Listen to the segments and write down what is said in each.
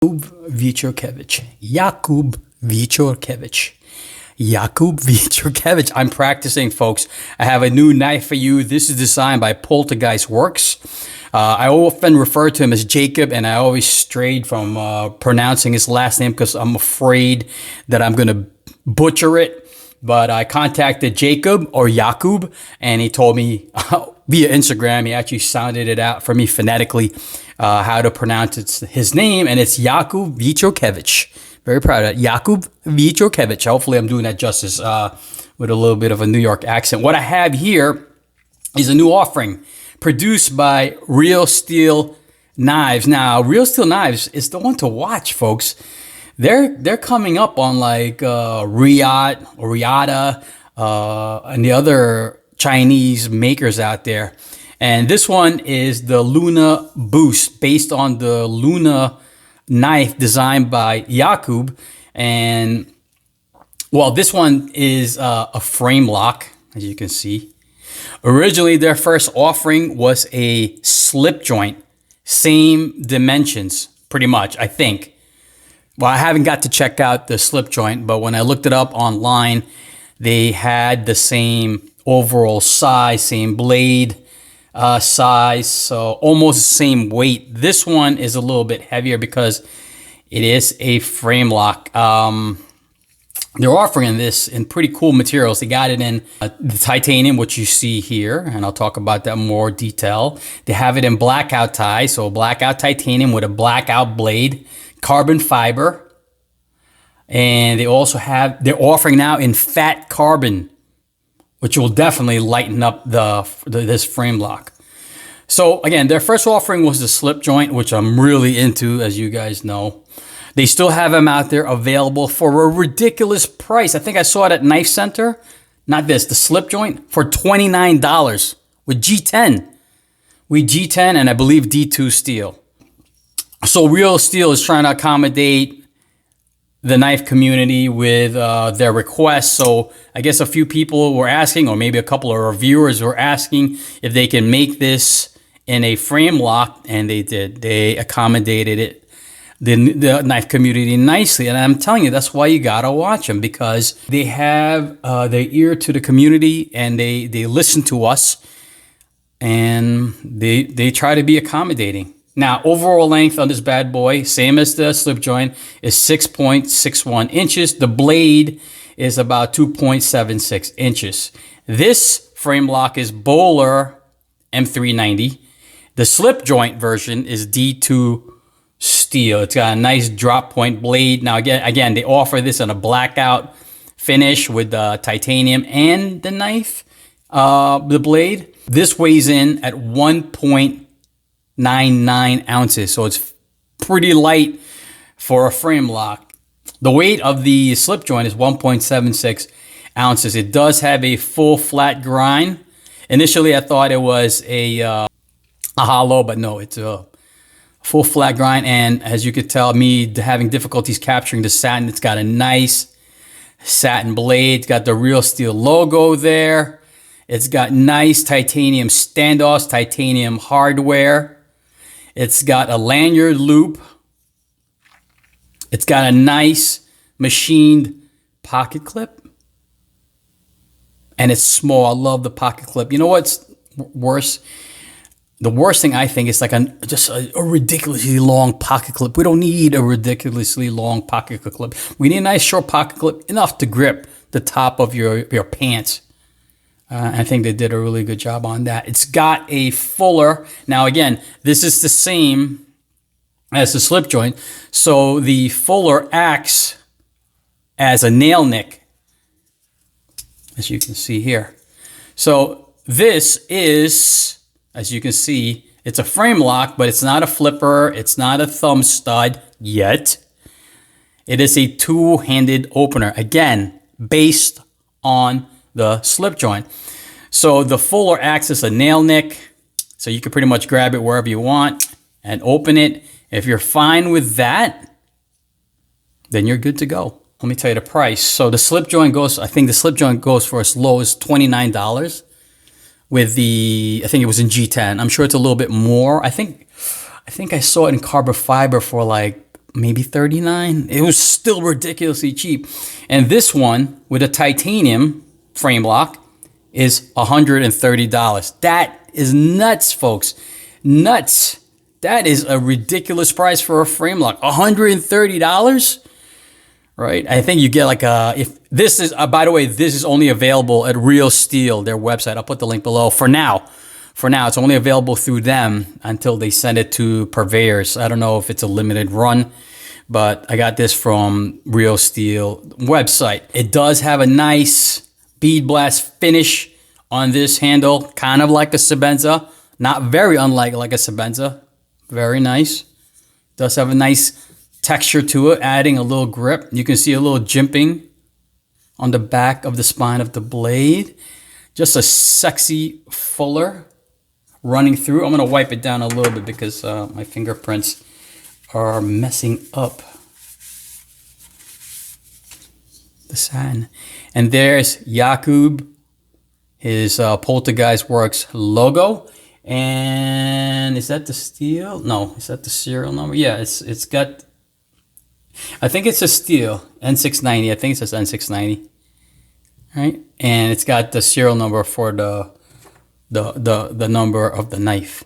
Vichorkevich. Jakub Vichorkevich. Jakub Vichorkevich. I'm practicing, folks. I have a new knife for you. This is designed by Poltergeist Works. I often refer to him as Jacob, and I always strayed from pronouncing his last name because I'm afraid that I'm going to butcher it. But I contacted Jacob or Jakub, and he told me via Instagram, he actually sounded it out for me phonetically, how to pronounce his name, and it's Jakub Vichorkevich. Very proud of that. Jakub Vichorkevich. Hopefully I'm doing that justice with a little bit of a New York accent. What I have here is a new offering produced by Real Steel Knives. Now, Real Steel Knives is the one to watch, folks. They're coming up on like Riyadh or Riyadh and the other Chinese makers out there. And this one is the Luna Boost, based on the Luna knife designed by Jakub. And well, this one is a frame lock, as you can see. Originally, their first offering was a slip joint, same dimensions, pretty much, I think. Well, I haven't got to check out the slip joint, but when I looked it up online, they had the same overall size, same blade size, so almost the same weight. This one is a little bit heavier because it is a frame lock. They're offering this in pretty cool materials. They got it in the titanium, which you see here, and I'll talk about that in more detail. They have it in blackout tie, so blackout titanium with a blackout blade, carbon fiber, and they also have, they're offering now in fat carbon, which will definitely lighten up this frame lock. So again, their first offering was the slip joint, which I'm really into, as you guys know. They still have them out there available for a ridiculous price. I think I saw it at Knife Center. Not this, the slip joint, for $29 with G10. With G10 and I believe D2 steel. So Real Steel is trying to accommodate the knife community with their requests. So I guess a few people were asking, or maybe a couple of reviewers were asking if they can make this in a frame lock, and they did. They accommodated it, the knife community, nicely. And I'm telling you, that's why you gotta watch them, because they have their ear to the community, and they listen to us, and they try to be accommodating. Now, overall length on this bad boy, same as the slip joint, is 6.61 inches. The blade is about 2.76 inches. This frame lock is Bowler M390. The slip joint version is D2 steel. It's got a nice drop point blade. Now, again, they offer this in a blackout finish with the titanium and the knife, the blade. This weighs in at 1.99 ounces, so it's pretty light for a frame lock. The weight of the slip joint is 1.76 ounces. It does have a full flat grind. Initially, I thought it was a hollow, but no, it's a full flat grind. And as you could tell, me having difficulties capturing the satin, it's got a nice satin blade. It's got the Real Steel logo there. It's got nice titanium standoffs, titanium hardware. It's got a lanyard loop. It's got a nice machined pocket clip. And it's small. I love the pocket clip. You know what's worse? The worst thing I think is like just a ridiculously long pocket clip. We don't need a ridiculously long pocket clip. We need a nice short pocket clip, enough to grip the top of your pants. I think they did a really good job on that. It's got a fuller. Now, again, this is the same as the slip joint. So the fuller acts as a nail nick, as you can see here. So this is, as you can see, it's a frame lock, but it's not a flipper. It's not a thumb stud yet. It is a two-handed opener, again, based on the slip joint. So the fuller acts as a nail nick, so you can pretty much grab it wherever you want and open it. If you're fine with that, then you're good to go. Let me tell you the price. So the slip joint goes, I think the slip joint goes for as low as $29 with the, I think it was in G10. I'm sure it's a little bit more. I think I saw it in carbon fiber for like maybe 39. It was still ridiculously cheap. And this one with a titanium frame lock is $130. That is nuts, folks. Nuts. That is a ridiculous price for a frame lock. $130, right? I think you get like a, if this is, by the way, this is only available at Real Steel, their website. I'll put the link below for now. For now, it's only available through them until they send it to purveyors. I don't know if it's a limited run, but I got this from Real Steel website. It does have a nice bead blast finish on this handle, kind of like a Sebenza. Not very unlike like a Sebenza. Very nice. Does have a nice texture to it, adding a little grip. You can see a little jimping on the back of the spine of the blade. Just a sexy fuller running through. I'm going to wipe it down a little bit because my fingerprints are messing up the satin. And there's Jakub, his Poltergeist Works logo. And is that the steel? No, is that the serial number? Yeah, it's got, I think it's a steel, N690. I think it says N690. Right? And it's got the serial number for the number of the knife.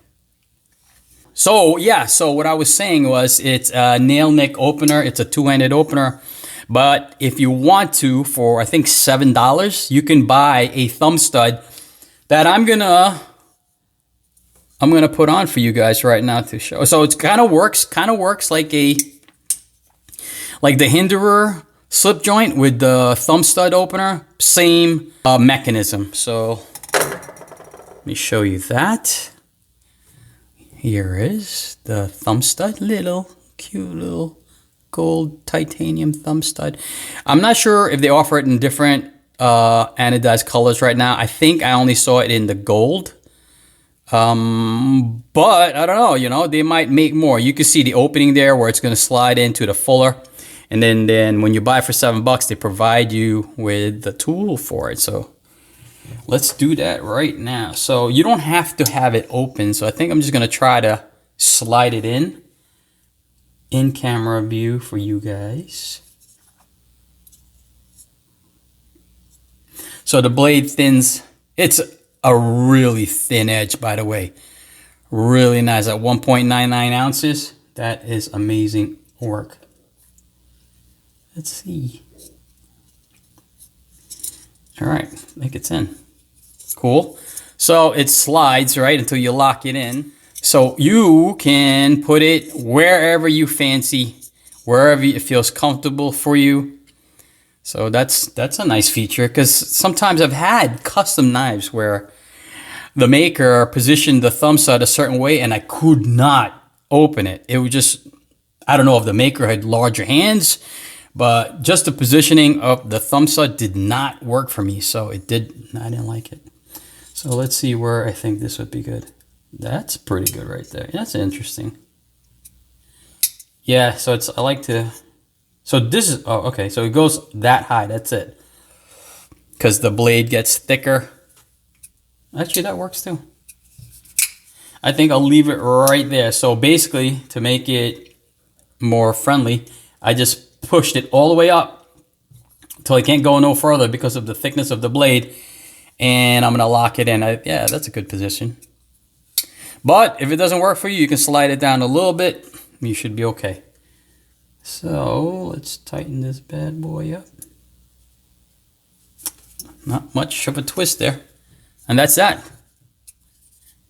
So yeah, so what I was saying was it's a nail nick opener. It's a two-handed opener. But if you want to, for I think $7, you can buy a thumb stud that I'm gonna put on for you guys right now to show. So it kind of works like the Hinderer slip joint with the thumb stud opener. Same mechanism. So let me show you that. Here is the thumb stud, cute little gold titanium thumb stud. I'm not sure if they offer it in different anodized colors right now. I think I only saw it in the gold. But I don't know, you know, they might make more. You can see the opening there where it's going to slide into the fuller. And then when you buy for $7, they provide you with the tool for it. So let's do that right now. So you don't have to have it open. So I think I'm just going to try to slide it in camera view for you guys. So the blade thins. It's a really thin edge, by the way. Really nice at 1.99 ounces. That is amazing work. Let's see. All right, I think it's in. Cool. So it slides, right, until you lock it in. So you can put it wherever you fancy, wherever it feels comfortable for you. So that's a nice feature, because sometimes I've had custom knives where the maker positioned the thumb stud a certain way and I could not open it. It was just, I don't know if the maker had larger hands, but just the positioning of the thumb stud did not work for me. So I didn't like it. So let's see where I think this would be good. That's pretty good right there. That's interesting. Yeah, so I like to, so this is, oh, okay. So it goes that high, that's it. Because the blade gets thicker. Actually, that works too. I think I'll leave it right there. So basically, to make it more friendly, I just pushed it all the way up until I can't go no further because of the thickness of the blade. And I'm going to lock it in. Yeah, that's a good position. But if it doesn't work for you, you can slide it down a little bit. You should be okay. So let's tighten this bad boy up. Not much of a twist there. And that's that.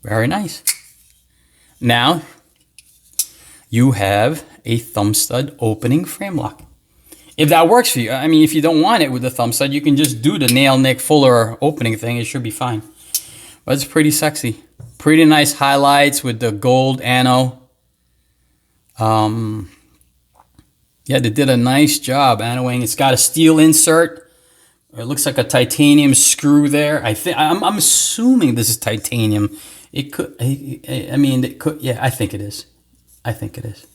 Very nice. Now, you have a thumb stud opening frame lock. If that works for you, I mean, if you don't want it with the thumb stud, you can just do the nail nick fuller opening thing. It should be fine. But it's pretty sexy. Pretty nice highlights with the gold ano. Yeah, they did a nice job anoing. It's got a steel insert. It looks like a titanium screw there. I'm assuming this is titanium. It could, I mean, it could, yeah, I think it is. I think it is.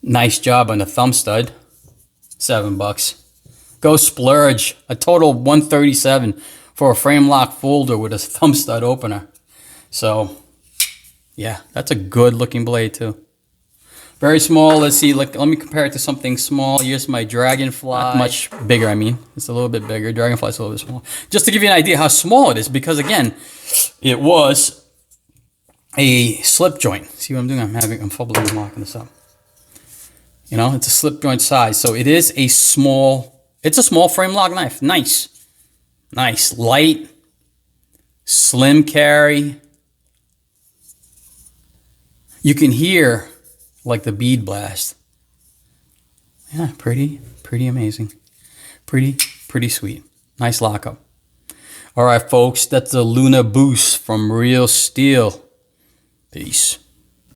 Nice job on the thumb stud. $7. Go splurge. A total of $137 for a frame lock folder with a thumb stud opener. So, yeah, that's a good looking blade too. Very small. Let's see. Let me compare it to something small. Here's my Dragonfly. Not much bigger, I mean. It's a little bit bigger. Dragonfly's a little bit small. Just to give you an idea how small it is, because again, it was a slip joint. See what I'm doing? I'm fumbling and locking this up. You know, it's a slip joint size. So it is a small, it's a small frame lock knife. Nice. Nice. Light. Slim carry. You can hear like the bead blast. Yeah, pretty amazing. Pretty sweet. Nice lockup. All right, folks, that's the Luna Boost from Real Steel. Peace.